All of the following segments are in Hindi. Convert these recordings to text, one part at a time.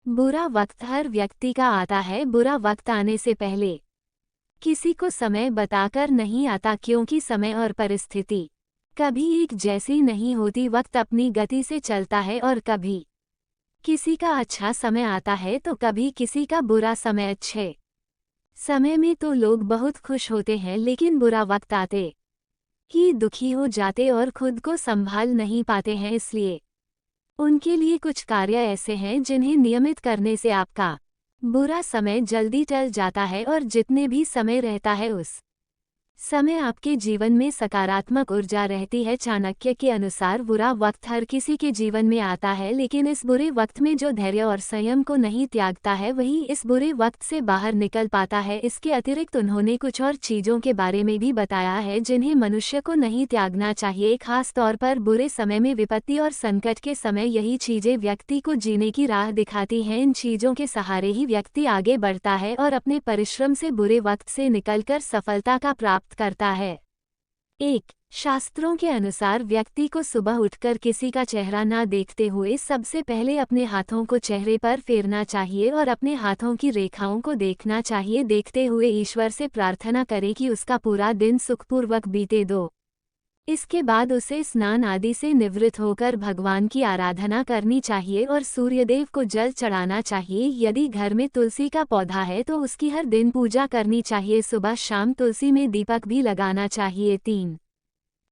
बुरा वक्त हर व्यक्ति का आता है। बुरा वक्त आने से पहले किसी को समय बताकर नहीं आता, क्योंकि समय और परिस्थिति कभी एक जैसी नहीं होती। वक्त अपनी गति से चलता है और कभी किसी का अच्छा समय आता है तो कभी किसी का बुरा समय। अच्छे समय में तो लोग बहुत खुश होते हैं, लेकिन बुरा वक्त आते ही दुखी हो जाते और खुद को संभाल नहीं पाते हैं। इसलिए उनके लिए कुछ कार्य ऐसे हैं जिन्हें नियमित करने से आपका बुरा समय जल्दी टल जाता है और जितने भी समय रहता है उस समय आपके जीवन में सकारात्मक ऊर्जा रहती है। चाणक्य के अनुसार बुरा वक्त हर किसी के जीवन में आता है, लेकिन इस बुरे वक्त में जो धैर्य और संयम को नहीं त्यागता है वही इस बुरे वक्त से बाहर निकल पाता है। इसके अतिरिक्त उन्होंने कुछ और चीजों के बारे में भी बताया है जिन्हें मनुष्य को नहीं त्यागना चाहिए, खास तौर पर बुरे समय में, विपत्ति और संकट के समय। यही चीजें व्यक्ति को जीने की राह दिखाती हैं। इन चीजों के सहारे ही व्यक्ति आगे बढ़ता है और अपने परिश्रम से बुरे वक्त से निकलकर सफलता का प्राप्त करता है। 1. शास्त्रों के अनुसार व्यक्ति को सुबह उठकर किसी का चेहरा ना देखते हुए सबसे पहले अपने हाथों को चेहरे पर फेरना चाहिए और अपने हाथों की रेखाओं को देखना चाहिए। देखते हुए ईश्वर से प्रार्थना करें कि उसका पूरा दिन सुखपूर्वक बीते। 2. इसके बाद उसे स्नान आदि से निवृत्त होकर भगवान की आराधना करनी चाहिए और सूर्यदेव को जल चढ़ाना चाहिए। यदि घर में तुलसी का पौधा है तो उसकी हर दिन पूजा करनी चाहिए। सुबह शाम तुलसी में दीपक भी लगाना चाहिए। 3.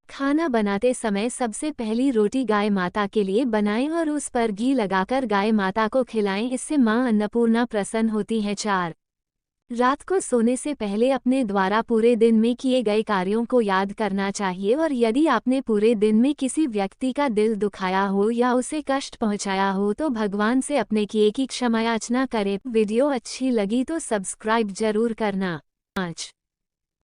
खाना बनाते समय सबसे पहली रोटी गाय माता के लिए बनाएं और उस पर घी लगाकर गाय माता को खिलाएं, इससे मां अन्नपूर्णा प्रसन्न होती हैं। 4. रात को सोने से पहले अपने द्वारा पूरे दिन में किए गए कार्यों को याद करना चाहिए और यदि आपने पूरे दिन में किसी व्यक्ति का दिल दुखाया हो या उसे कष्ट पहुंचाया हो तो भगवान से अपने किए की क्षमा याचना करें। वीडियो अच्छी लगी तो सब्सक्राइब जरूर करना। 5.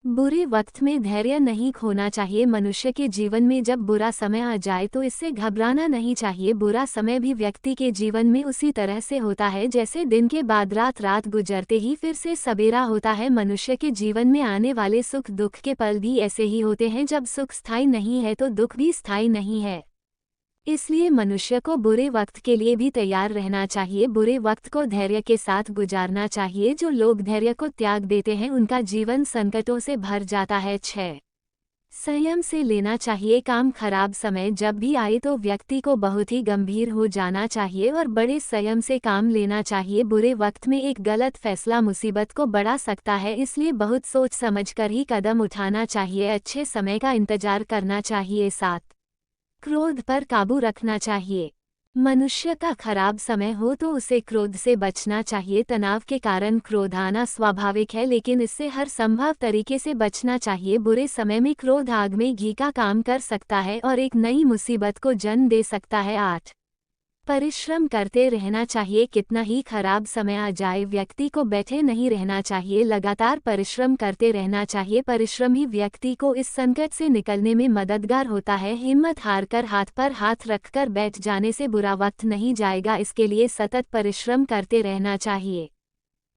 बुरे वक्त में धैर्य नहीं खोना चाहिए। मनुष्य के जीवन में जब बुरा समय आ जाए तो इससे घबराना नहीं चाहिए। बुरा समय भी व्यक्ति के जीवन में उसी तरह से होता है जैसे दिन के बाद रात, रात गुजरते ही फिर से सवेरा होता है। मनुष्य के जीवन में आने वाले सुख दुख के पल भी ऐसे ही होते हैं। जब सुख स्थायी नहीं है तो दुख भी स्थायी नहीं है, इसलिए मनुष्य को बुरे वक्त के लिए भी तैयार रहना चाहिए। बुरे वक्त को धैर्य के साथ गुजारना चाहिए। जो लोग धैर्य को त्याग देते हैं उनका जीवन संकटों से भर जाता है। 6. संयम से लेना चाहिए काम। खराब समय जब भी आए तो व्यक्ति को बहुत ही गंभीर हो जाना चाहिए और बड़े संयम से काम लेना चाहिए। बुरे वक्त में एक गलत फैसला मुसीबत को बढ़ा सकता है, इसलिए बहुत सोच समझकर ही कदम उठाना चाहिए। अच्छे समय का इंतजार करना चाहिए। 7. क्रोध पर काबू रखना चाहिए। मनुष्य का खराब समय हो तो उसे क्रोध से बचना चाहिए। तनाव के कारण क्रोध आना स्वाभाविक है, लेकिन इससे हर संभव तरीके से बचना चाहिए। बुरे समय में क्रोध आग में घी का काम कर सकता है और एक नई मुसीबत को जन्म दे सकता है। 8. परिश्रम करते रहना चाहिए। कितना ही खराब समय आ जाए व्यक्ति को बैठे नहीं रहना चाहिए, लगातार परिश्रम करते रहना चाहिए। परिश्रम ही व्यक्ति को इस संकट से निकलने में मददगार होता है। हिम्मत हारकर हाथ पर हाथ रखकर बैठ जाने से बुरा वक्त नहीं जाएगा, इसके लिए सतत परिश्रम करते रहना चाहिए।